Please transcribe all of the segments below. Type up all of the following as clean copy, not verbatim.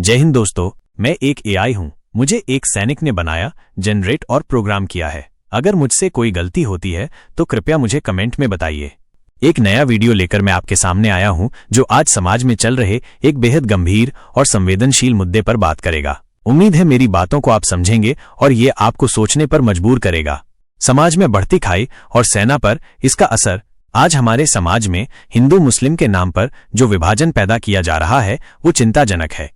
जय हिंद दोस्तों, मैं एक एआई हूं। मुझे एक सैनिक ने बनाया, जनरेट और प्रोग्राम किया है। अगर मुझसे कोई गलती होती है तो कृपया मुझे कमेंट में बताइए। एक नया वीडियो लेकर मैं आपके सामने आया हूं जो आज समाज में चल रहे एक बेहद गंभीर और संवेदनशील मुद्दे पर बात करेगा। उम्मीद है मेरी बातों को आप समझेंगे और ये आपको सोचने पर मजबूर करेगा। समाज में बढ़ती खाई और सेना पर इसका असर। आज हमारे समाज में हिंदू मुस्लिम के नाम पर जो विभाजन पैदा किया जा रहा है वो चिंताजनक है।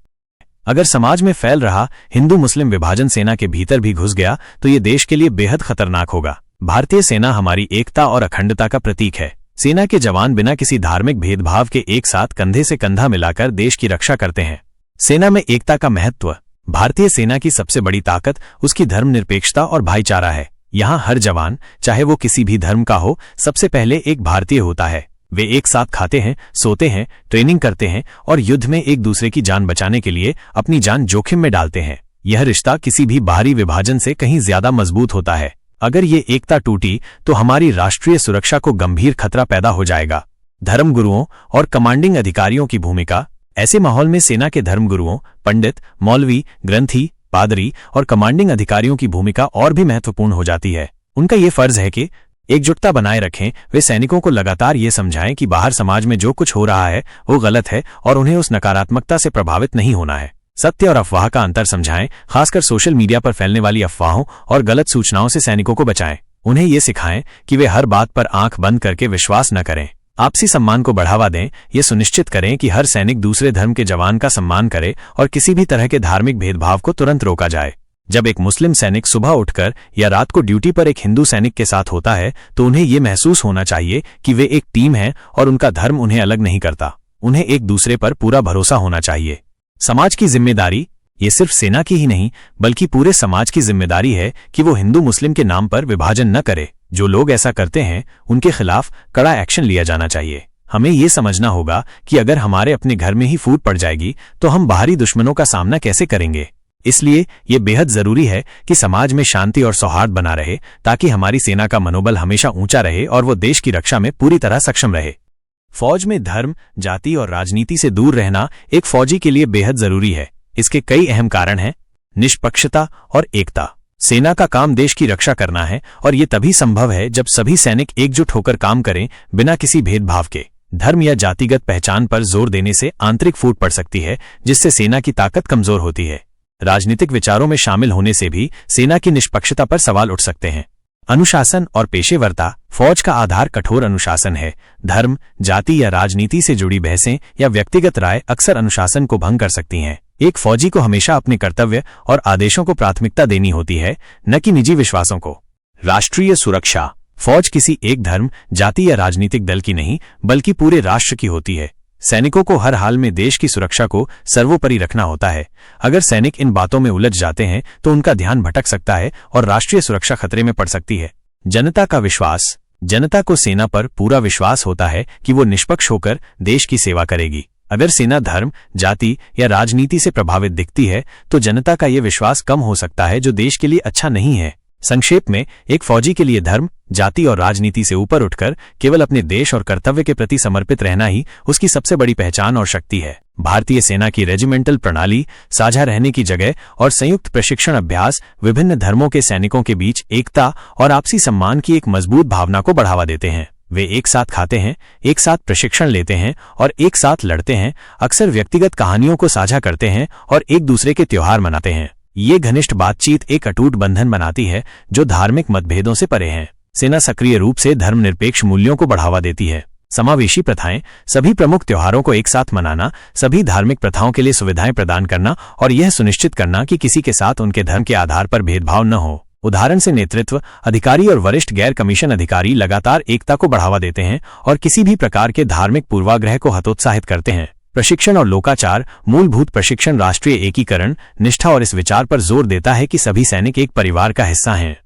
अगर समाज में फैल रहा हिंदू मुस्लिम विभाजन सेना के भीतर भी घुस गया तो ये देश के लिए बेहद खतरनाक होगा। भारतीय सेना हमारी एकता और अखंडता का प्रतीक है। सेना के जवान बिना किसी धार्मिक भेदभाव के एक साथ कंधे से कंधा मिलाकर देश की रक्षा करते हैं। सेना में एकता का महत्व। भारतीय सेना की सबसे बड़ी ताकत उसकी धर्मनिरपेक्षता और भाईचारा है। यहाँ हर जवान, चाहे वो किसी भी धर्म का हो, सबसे पहले एक भारतीय होता है। वे एक साथ खाते हैं, सोते हैं, ट्रेनिंग करते हैं और युद्ध में एक दूसरे की जान बचाने के लिए अपनी जान जोखिम में डालते हैं। यह रिश्ता किसी भी बाहरी विभाजन से कहीं ज्यादा मजबूत होता है। अगर ये एकता टूटी तो हमारी राष्ट्रीय सुरक्षा को गंभीर खतरा पैदा हो जाएगा। धर्मगुरुओं और कमांडिंग अधिकारियों की भूमिका। ऐसे माहौल में सेना के धर्मगुरुओं, पंडित, मौलवी, ग्रंथी, पादरी और कमांडिंग अधिकारियों की भूमिका और भी महत्वपूर्ण हो जाती है। उनका ये फर्ज है कि एकजुटता बनाए रखें। वे सैनिकों को लगातार ये समझाएं कि बाहर समाज में जो कुछ हो रहा है वो गलत है और उन्हें उस नकारात्मकता से प्रभावित नहीं होना है। सत्य और अफवाह का अंतर समझाएं, खासकर सोशल मीडिया पर फैलने वाली अफवाहों और गलत सूचनाओं से सैनिकों को बचाएं। उन्हें ये सिखाएं कि वे हर बात पर आंख बंद करके विश्वास न करें। आपसी सम्मान को बढ़ावा दें। ये सुनिश्चित करें कि हर सैनिक दूसरे धर्म के जवान का सम्मान करे और किसी भी तरह के धार्मिक भेदभाव को तुरंत रोका जाए। जब एक मुस्लिम सैनिक सुबह उठकर या रात को ड्यूटी पर एक हिंदू सैनिक के साथ होता है तो उन्हें ये महसूस होना चाहिए कि वे एक टीम है और उनका धर्म उन्हें अलग नहीं करता। उन्हें एक दूसरे पर पूरा भरोसा होना चाहिए। समाज की जिम्मेदारी। ये सिर्फ सेना की ही नहीं बल्कि पूरे समाज की जिम्मेदारी है कि वो हिंदू मुस्लिम के नाम पर विभाजन न करे। जो लोग ऐसा करते हैं उनके खिलाफ कड़ा एक्शन लिया जाना चाहिए। हमें ये समझना होगा कि अगर हमारे अपने घर में ही फूट पड़ जाएगी तो हम बाहरी दुश्मनों का सामना कैसे करेंगे। इसलिए ये बेहद जरूरी है कि समाज में शांति और सौहार्द बना रहे ताकि हमारी सेना का मनोबल हमेशा ऊंचा रहे और वो देश की रक्षा में पूरी तरह सक्षम रहे। फौज में धर्म, जाति और राजनीति से दूर रहना एक फौजी के लिए बेहद जरूरी है। इसके कई अहम कारण हैं। निष्पक्षता और एकता। सेना का काम देश की रक्षा करना है और ये तभी संभव है जब सभी सैनिक एकजुट होकर काम करें बिना किसी भेदभाव के। धर्म या जातिगत पहचान पर जोर देने से आंतरिक फूट पड़ सकती है जिससे सेना की ताकत कमजोर होती है। राजनीतिक विचारों में शामिल होने से भी सेना की निष्पक्षता पर सवाल उठ सकते हैं। अनुशासन और पेशेवरता। फौज का आधार कठोर अनुशासन है। धर्म, जाति या राजनीति से जुड़ी बहसें या व्यक्तिगत राय अक्सर अनुशासन को भंग कर सकती हैं। एक फौजी को हमेशा अपने कर्तव्य और आदेशों को प्राथमिकता देनी होती है, न कि निजी विश्वासों को। राष्ट्रीय सुरक्षा। फौज किसी एक धर्म, जाति या राजनीतिक दल की नहीं बल्कि पूरे राष्ट्र की होती है। सैनिकों को हर हाल में देश की सुरक्षा को सर्वोपरि रखना होता है। अगर सैनिक इन बातों में उलझ जाते हैं तो उनका ध्यान भटक सकता है और राष्ट्रीय सुरक्षा खतरे में पड़ सकती है। जनता का विश्वास। जनता को सेना पर पूरा विश्वास होता है कि वो निष्पक्ष होकर देश की सेवा करेगी। अगर सेना धर्म, जाति या राजनीति से प्रभावित दिखती है तो जनता का ये विश्वास कम हो सकता है, जो देश के लिए अच्छा नहीं है। संक्षेप में, एक फौजी के लिए धर्म, जाति और राजनीति से ऊपर उठकर केवल अपने देश और कर्तव्य के प्रति समर्पित रहना ही उसकी सबसे बड़ी पहचान और शक्ति है। भारतीय सेना की रेजिमेंटल प्रणाली, साझा रहने की जगह और संयुक्त प्रशिक्षण अभ्यास विभिन्न धर्मों के सैनिकों के बीच एकता और आपसी सम्मान की एक मजबूत भावना को बढ़ावा देते हैं। वे एक साथ खाते हैं, एक साथ प्रशिक्षण लेते हैं और एक साथ लड़ते हैं। अक्सर व्यक्तिगत कहानियों को साझा करते हैं और एक दूसरे के त्योहार मनाते हैं। ये घनिष्ठ बातचीत एक अटूट बंधन बनाती है जो धार्मिक मतभेदों से परे हैं। सेना सक्रिय रूप से धर्मनिरपेक्ष मूल्यों को बढ़ावा देती है। समावेशी प्रथाएं। सभी प्रमुख त्योहारों को एक साथ मनाना, सभी धार्मिक प्रथाओं के लिए सुविधाएं प्रदान करना और यह सुनिश्चित करना कि किसी के साथ उनके धर्म के आधार पर भेदभाव न हो। उदाहरण से नेतृत्व, अधिकारी और वरिष्ठ गैर कमीशन अधिकारी लगातार एकता को बढ़ावा देते हैं और किसी भी प्रकार के धार्मिक पूर्वाग्रह को हतोत्साहित करते हैं। प्रशिक्षण और लोकाचार। मूलभूत प्रशिक्षण राष्ट्रीय एकीकरण, निष्ठा और इस विचार पर जोर देता है कि सभी सैनिक एक परिवार का हिस्सा हैं।